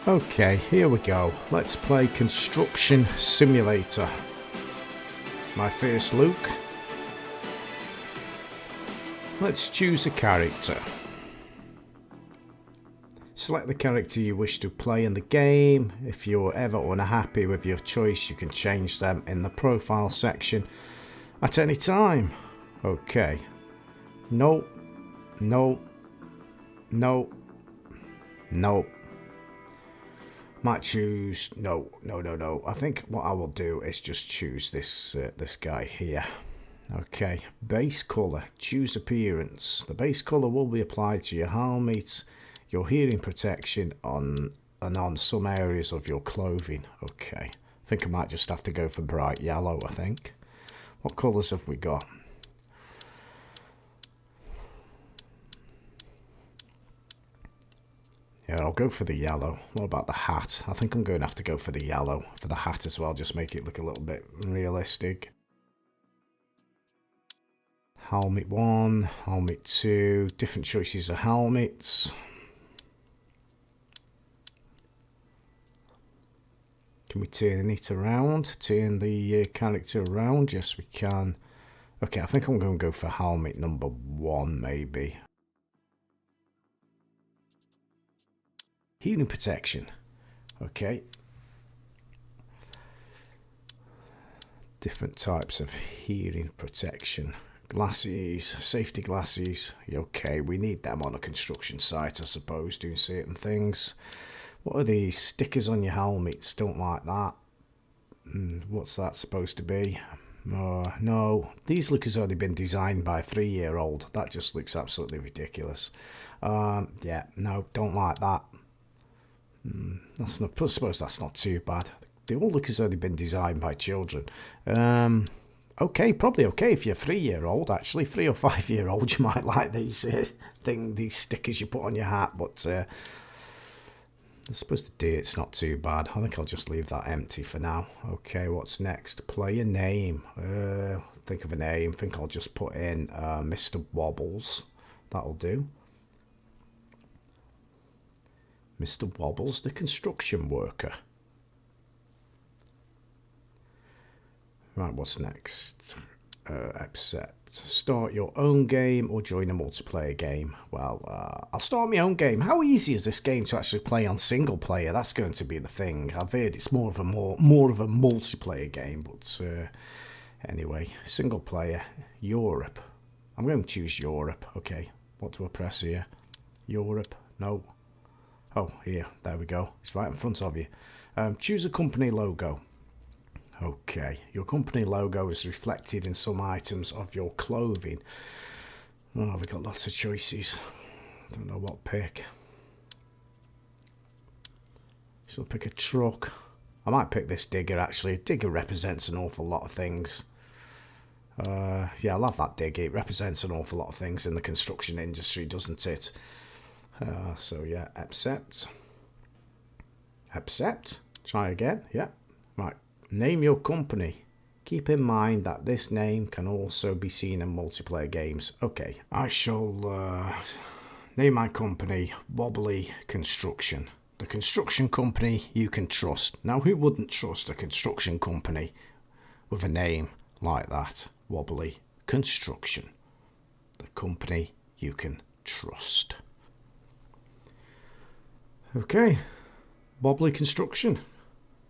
Okay, here we go. Let's play Construction Simulator. My first look. Let's choose a character. Select the character you wish to play in the game. If you're ever unhappy with your choice, you can change them in the profile section at any time. Okay. No. No. No. No. Might choose no. I think what I will do is just choose this guy here. Okay, base color. Choose appearance. The base color will be applied to your helmet, your hearing protection on some areas of your clothing. Okay, I think I might just have to go for bright yellow. I think. What colors have we got? Yeah, I'll go for the yellow. What about the hat? I think I'm going to have to go for the yellow for the hat as well. Just make it look a little bit realistic. Helmet 1, helmet 2, different choices of helmets. Can we turn it around? Turn the character around? Yes, we can. Okay, I think I'm going to go for helmet number 1 maybe. Hearing protection. Okay. Different types of hearing protection. Glasses, safety glasses. Okay, we need them on a construction site, I suppose, doing certain things. What are these? Stickers on your helmets. Don't like that. What's that supposed to be? No, these look as though they've been designed by a 3-year-old. That just looks absolutely ridiculous. Yeah, no, don't like that. That's not, I suppose that's not too bad. They all look as though they've been designed by children. Okay, probably okay if you're a 3-year-old. Actually, 3 or 5-year-old, you might like these these stickers you put on your hat. But I suppose the dirt's not too bad. I think I'll just leave that empty for now. Okay, what's next? Play a name. Think of a name. Think I'll just put in Mr. Wobbles. That'll do. Mr. Wobbles, the construction worker. Right, what's next? Accept. Start your own game or join a multiplayer game. Well, I'll start my own game. How easy is this game to actually play on single player? That's going to be the thing. I've heard it's more of a multiplayer game, but anyway, single player. Europe. I'm going to choose Europe. Okay, what do I press here? Europe. No. Oh, here, there we go. It's right in front of you. Choose a company logo. Okay, your company logo is reflected in some items of your clothing. Oh, we've got lots of choices. Don't know what pick. So I'll pick a truck. I might pick this digger actually. Digger represents an awful lot of things. Yeah, I love that digger. It represents an awful lot of things in the construction industry, doesn't it? So yeah, accept. Accept. Try again. Yeah. Right. Name your company. Keep in mind that this name can also be seen in multiplayer games. Okay. I shall name my company Wobbly Construction. The construction company you can trust. Now, who wouldn't trust a construction company with a name like that? Wobbly Construction. The company you can trust. Okay, Wobbly Construction.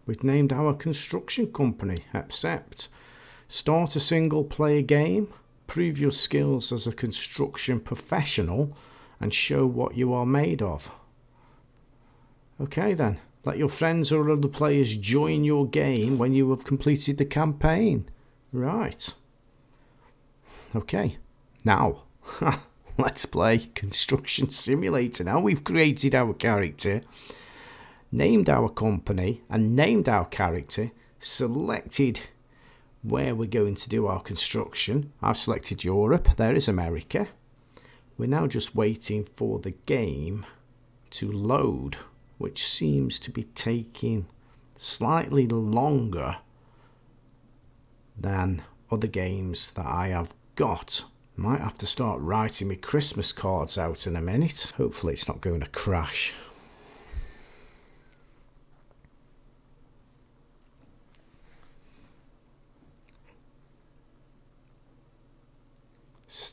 We've named our construction company. Accept. Start a single player game. Prove your skills as a construction professional and show what you are made of. Okay then. Let your friends or other players join your game when you have completed the campaign. Right. Okay. Now. Let's play Construction Simulator. Now we've created our character, named our company, and named our character, selected where we're going to do our construction. I've selected Europe. There is America. We're now just waiting for the game to load, which seems to be taking slightly longer than other games that I have got. Might have to start writing my Christmas cards out in a minute. Hopefully it's not going to crash.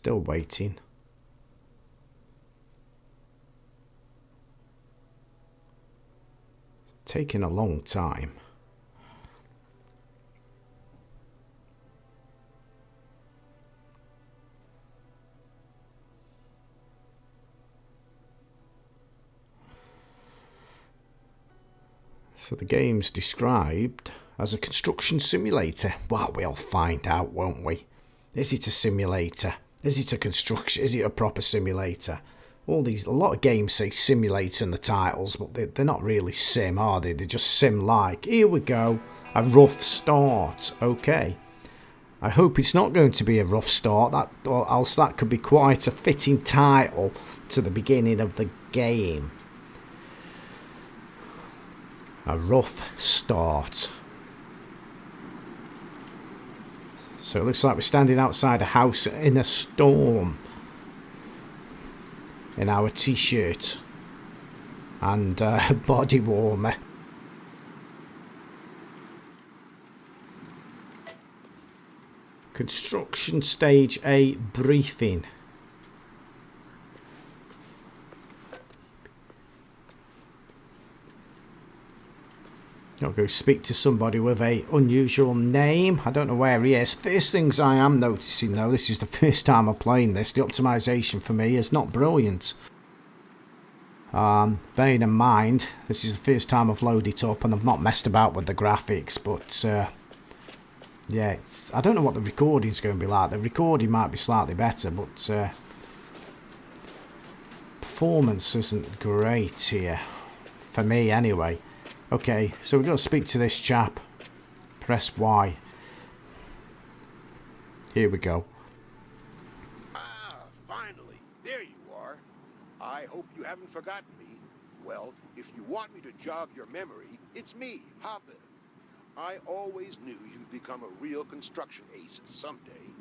Still waiting. Taking a long time. So the game's described as a construction simulator. Well, we'll find out, won't we? Is it a simulator? Is it a construction? Is it a proper simulator? A lot of games say simulator in the titles, but they're not really sim, are they? They're just sim-like. Here we go. A rough start. Okay. I hope it's not going to be a rough start, or else that could be quite a fitting title to the beginning of the game. A rough start. So it looks like we're standing outside a house in a storm. In our t-shirt. And body warmer. Construction stage A briefing. I'll go speak to somebody with a unusual name. I don't know where he is. First things I am noticing though, this is the first time I'm playing this. The optimization for me is not brilliant. Bearing in mind, this is the first time I've loaded it up and I've not messed about with the graphics, but yeah, I don't know what the recording's going to be like. The recording might be slightly better, but performance isn't great here. For me anyway. Okay, so we've got to speak to this chap. Press Y. Here we go. Ah, finally. There you are. I hope you haven't forgotten me. Well, if you want me to jog your memory, it's me, Hopper. I always knew you'd become a real construction ace someday.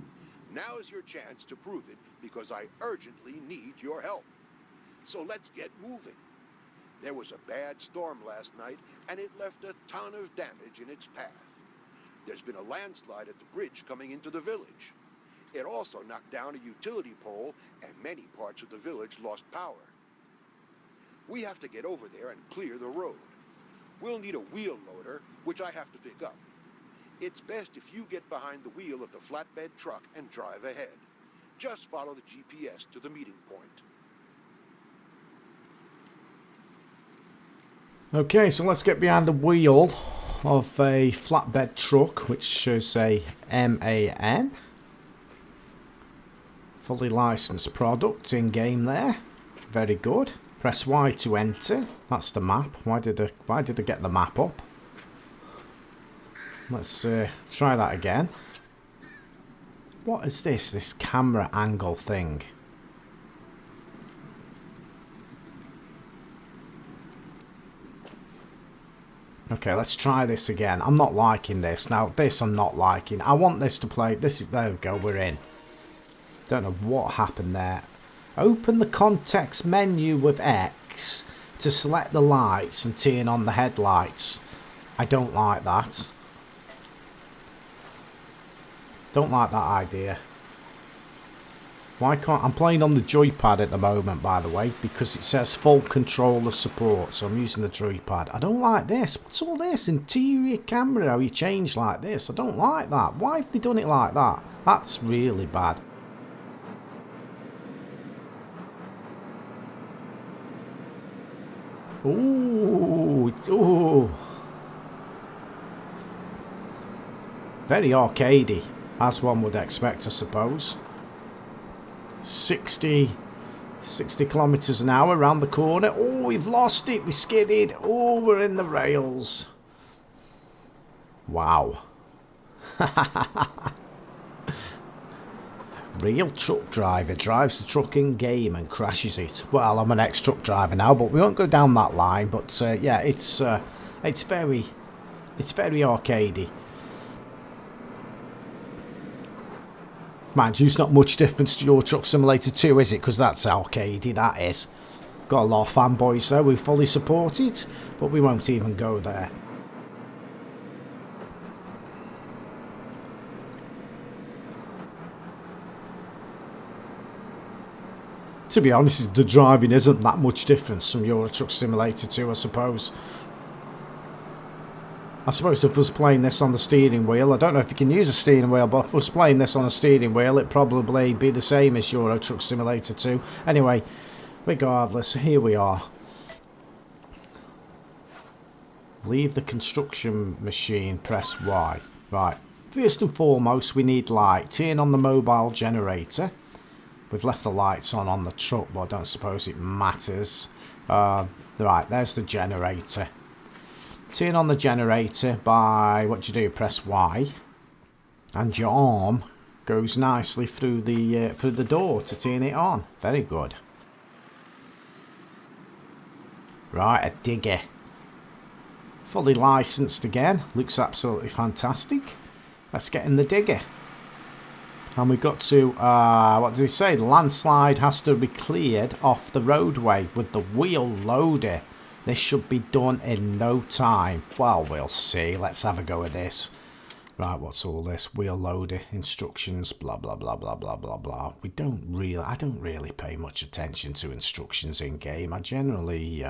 Now is your chance to prove it because I urgently need your help. So let's get moving. There was a bad storm last night, and it left a ton of damage in its path. There's been a landslide at the bridge coming into the village. It also knocked down a utility pole, and many parts of the village lost power. We have to get over there and clear the road. We'll need a wheel loader, which I have to pick up. It's best if you get behind the wheel of the flatbed truck and drive ahead. Just follow the GPS to the meeting point. Okay, so let's get behind the wheel of a flatbed truck, which shows a MAN. Fully licensed product in game there. Very good. Press Y to enter. That's the map. Why did I get the map up? Let's try that again. What is this? This camera angle thing. Okay, let's try this again. I'm not liking this. Now, this I'm not liking. I want this to play. There we go, we're in. Don't know what happened there. Open the context menu with X to select the lights and turn on the headlights. I don't like that. Don't like that idea. Why can't... I'm playing on the joypad at the moment, by the way, because it says full controller support, so I'm using the joypad. I don't like this. What's all this? Interior camera, how you change like this? I don't like that. Why have they done it like that? That's really bad. Ooh, ooh. Very arcadey, as one would expect, I suppose. 60 kilometers an hour around the corner. Oh, we've lost it. We skidded. Oh, we're in the rails. Wow. Real truck driver drives the truck in game and crashes it. Well, I'm an ex-truck driver now, but we won't go down that line. But yeah, it's very arcadey. Mind you, it's not much difference to Euro Truck Simulator 2, is it? Because that's arcadey, that is. Got a lot of fanboys there we fully support it, but we won't even go there. To be honest, the driving isn't that much difference from Euro Truck Simulator 2, I suppose. I suppose if I was playing this on the steering wheel, I don't know if you can use a steering wheel, but if I was playing this on a steering wheel, it'd probably be the same as Euro Truck Simulator 2. Anyway, regardless, here we are. Leave the construction machine, press Y. Right, first and foremost, we need light. Turn on the mobile generator. We've left the lights on the truck, but I don't suppose it matters. Right, there's the generator. Turn on the generator by, what you do, press Y. And your arm goes nicely through the door to turn it on. Very good. Right, a digger. Fully licensed again. Looks absolutely fantastic. Let's get in the digger. And we got to, what does he say? The landslide has to be cleared off the roadway with the wheel loader. This should be done in no time. Well, we'll see. Let's have a go at this. Right, what's all this? Wheel loader, instructions, blah, blah, blah, blah, blah, blah, blah. I don't really pay much attention to instructions in game. I generally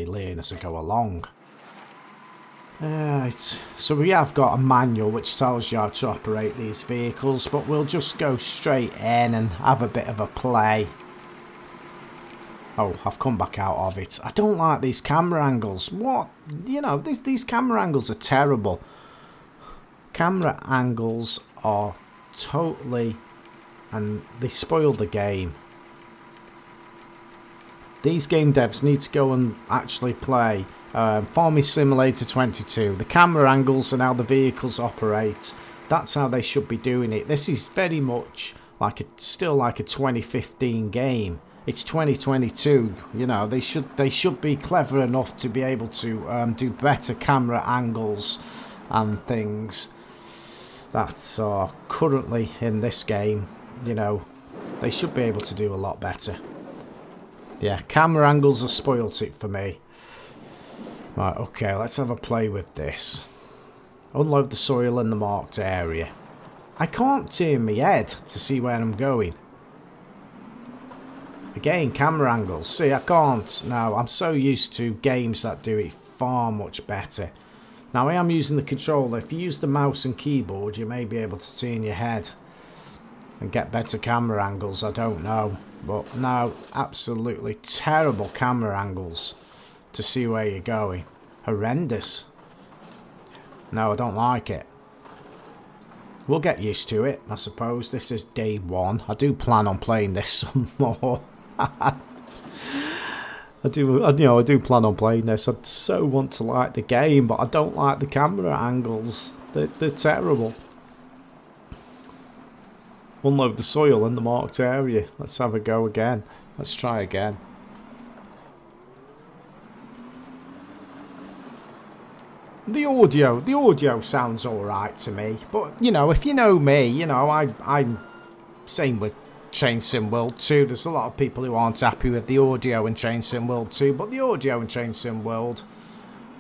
learn as I go along. Right, so we have got a manual which tells you how to operate these vehicles, but we'll just go straight in and have a bit of a play. Oh, I've come back out of it. I don't like these camera angles. What? You know, these camera angles are terrible. Camera angles are totally... and they spoil the game. These game devs need to go and actually play Farming Simulator 22. The camera angles and how the vehicles operate. That's how they should be doing it. This is very much like still like a 2015 game. It's 2022. You know, they should be clever enough to be able to do better camera angles and things that are currently in this game. You know, they should be able to do a lot better. Yeah, camera angles have spoilt it for me. Right, okay, let's have a play with this. Unload the soil in the marked area. I can't turn my head to see where I'm going. Again, camera angles. See, I can't. No, I'm so used to games that do it far much better. Now, I am using the controller. If you use the mouse and keyboard, you may be able to turn your head and get better camera angles. I don't know. But no, absolutely terrible camera angles to see where you're going. Horrendous. No, I don't like it. We'll get used to it, I suppose. This is day one. I do plan on playing this some more. I do plan on playing this. I so want to like the game, but I don't like the camera angles. They're terrible. Unload the soil in the marked area. Let's have a go again. Let's try again. The audio sounds alright to me, but you know, if you know me, you know, I'm same with Train Sim World 2. There's a lot of people who aren't happy with the audio in Train Sim World 2, but the audio in Train Sim World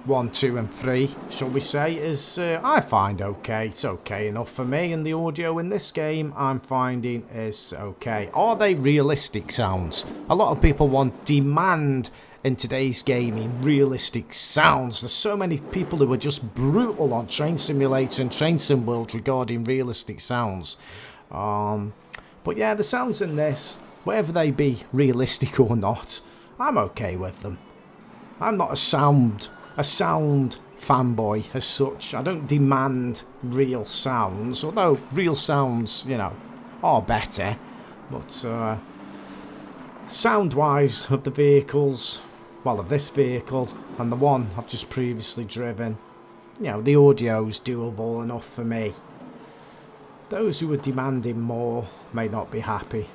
1, 2 and 3, shall we say, is I find okay. It's okay enough for me, and the audio in this game I'm finding is okay. Are they realistic sounds? A lot of people demand in today's gaming realistic sounds. There's so many people who are just brutal on Train Simulator and Train Sim World regarding realistic sounds. But yeah, the sounds in this, whether they be realistic or not, I'm okay with them. I'm not a sound fanboy as such. I don't demand real sounds, although real sounds, you know, are better. But sound-wise of the vehicles, well, of this vehicle and the one I've just previously driven, you know, the audio's doable enough for me. Those who are demanding more may not be happy.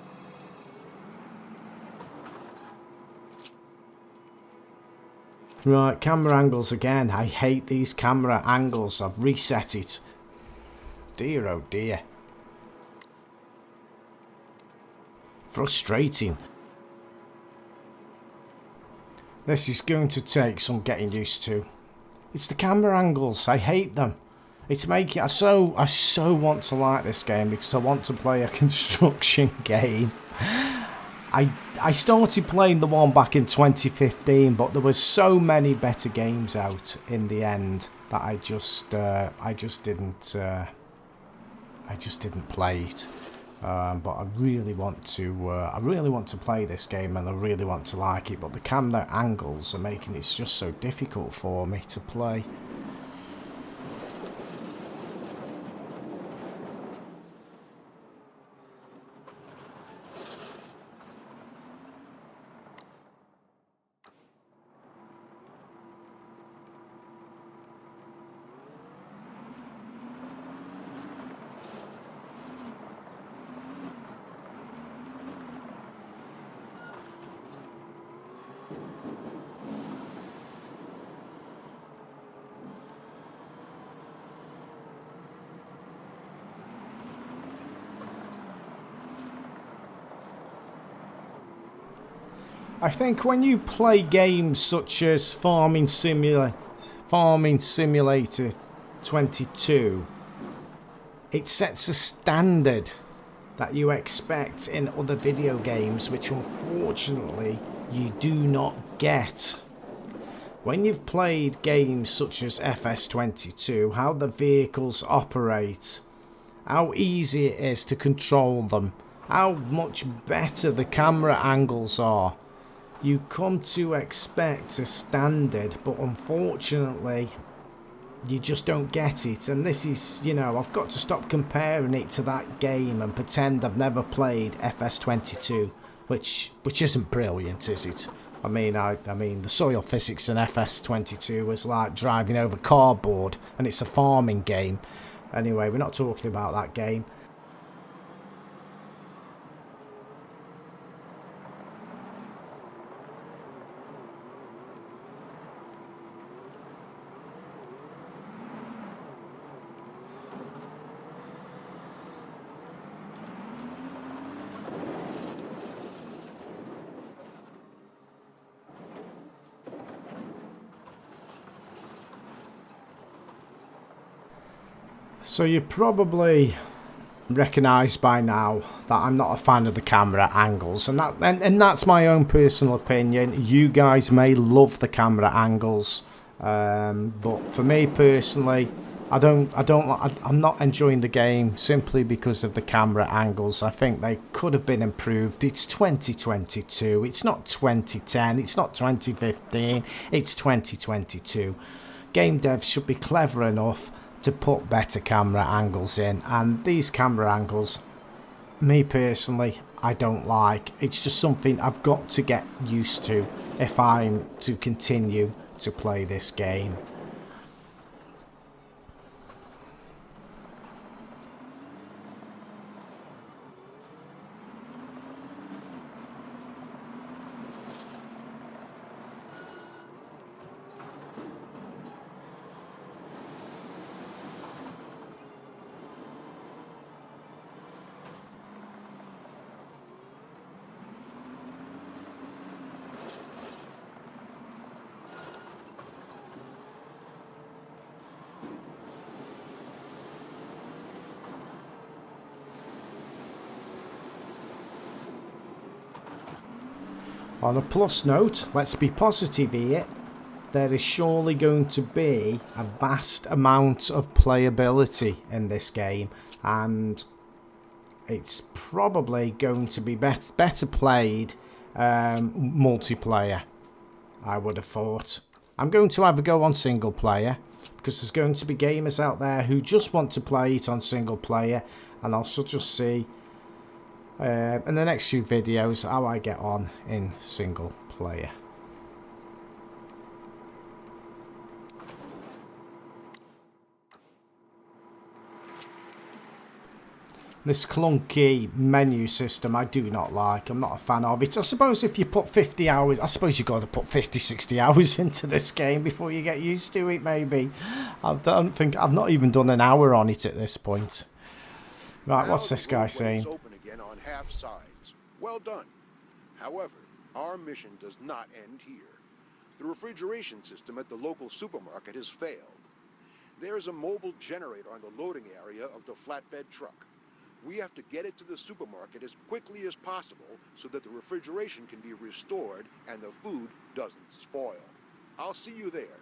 Right, camera angles again. I hate these camera angles. I've reset it. Dear oh dear. Frustrating. This is going to take some getting used to. It's the camera angles. I hate them. It's making... I so want to like this game because I want to play a construction game. I I started playing the one back in 2015, but there was so many better games out in the end that I just didn't play it. But I really want to play this game, and I really want to like it. But the camera angles are making it just so difficult for me to play. I think when you play games such as Farming Simulator 22, it sets a standard that you expect in other video games, which unfortunately you do not get. When you've played games such as FS22, how the vehicles operate, how easy it is to control them, how much better the camera angles are, you come to expect a standard, but unfortunately you just don't get it. And this is, you know, I've got to stop comparing it to that game and pretend I've never played FS22, which isn't brilliant, is it? I mean the soil physics in FS22 was like driving over cardboard, and it's a farming game. Anyway, we're not talking about that game. So you probably recognise by now that I'm not a fan of the camera angles, and that's my own personal opinion. You guys may love the camera angles, but for me personally, I'm not enjoying the game simply because of the camera angles. I think they could have been improved. It's 2022. It's not 2010. It's not 2015. It's 2022. Game devs should be clever enough to put better camera angles in, and these camera angles, me personally, I don't like. It's just something I've got to get used to if I'm to continue to play this game. On a plus note, let's be positive here, there is surely going to be a vast amount of playability in this game, and it's probably going to be better played multiplayer, I would have thought. I'm going to have a go on single player, because there's going to be gamers out there who just want to play it on single player, and I'll just see in the next few videos how I get on in single player. This clunky menu system I do not like. I'm not a fan of it. I suppose if you put 50 hours, I suppose you've got to put 50, 60 hours into this game before you get used to it, maybe. I've not even done an hour on it at this point. Right, what's this guy saying? On half sides. Well done. However, our mission does not end here. The refrigeration system at the local supermarket has failed. There is a mobile generator on the loading area of the flatbed truck. We have to get it to the supermarket as quickly as possible so that the refrigeration can be restored and the food doesn't spoil. I'll see you there.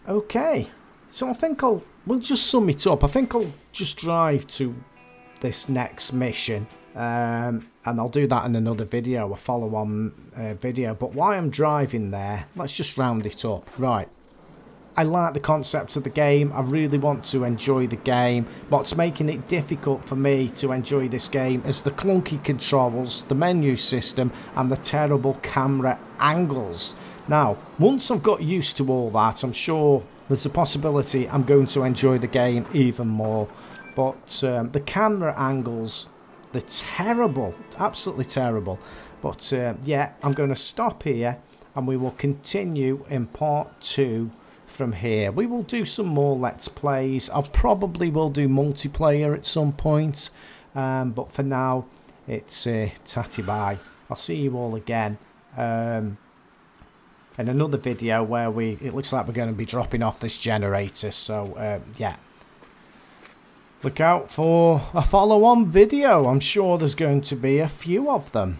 Okay, so I think we'll just sum it up. I think I'll just drive to this next mission, and I'll do that in another video, a follow-on video. But while I'm driving there, let's just round it up. Right, I like the concept of the game. I really want to enjoy the game. What's making it difficult for me to enjoy this game is the clunky controls, the menu system, and the terrible camera angles. Now, once I've got used to all that, I'm sure there's a possibility I'm going to enjoy the game even more. But the camera angles, they're terrible, absolutely terrible. But yeah, I'm going to stop here and we will continue in part 2 from here. We will do some more Let's Plays. I probably will do multiplayer at some point. But for now, it's tatty bye. I'll see you all again in another video where it looks like we're going to be dropping off this generator. So yeah, look out for a follow-on video. I'm sure there's going to be a few of them.